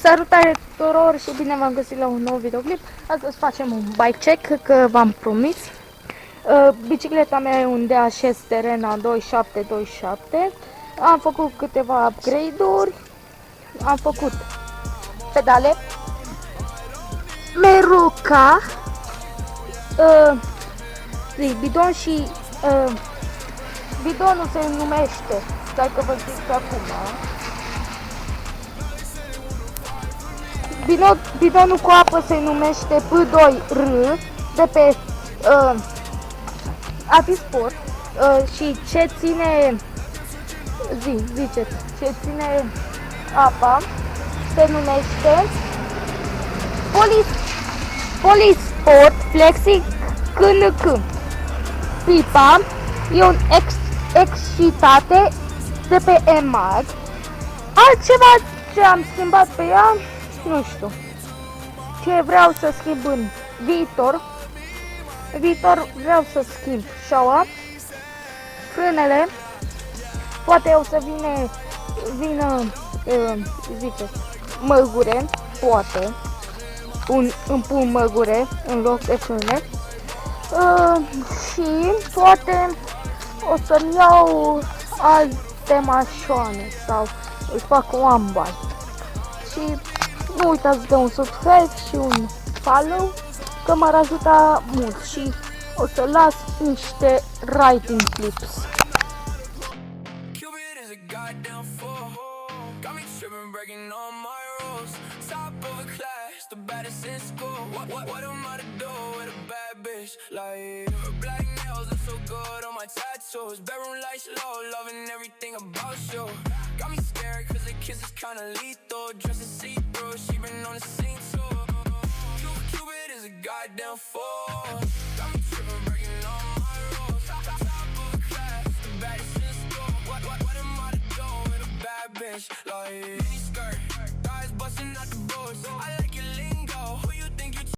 Salutare tuturor și bine v-am găsit la un nou videoclip. Astăzi facem un bike check, că v-am promis. Bicicleta mea e un DHS Terena 2727. Am făcut câteva upgrade-uri. Am făcut pedale, meruca, bidon și bidonul se numește, stai că vă zic acum. Bidonul cu apă se numește P2R de pe Avisport și ce ține ce ține apa se numește Polisport Flexi KNK. Pipa e un excitate de pe EMAG. Altceva ce am schimbat pe ea, nu știu. Ce vreau să schimb în viitor. Vreau să schimb șaua, frânele. Poate o să vină măgure, poate. Îmi pun măgure în loc de frâne. Și poate o să-mi iau alte mașoane sau îi fac one by. Și nu uitați de un subscribe și un follow, că m-ar ajuta mult și o să las niște writing clips. Like her black nails look so good on my tattoos. Bedroom lights low, loving everything about you. Got me scared cause the kiss is kinda lethal. Dressed in see-through, she been on the scene too. Cupid is a goddamn fool. Got me tripping, breaking all my rules. Top of the class, the baddest in school. What am I to do with a bad bitch? Like mini skirt, guys busting out the boots. I like your lean.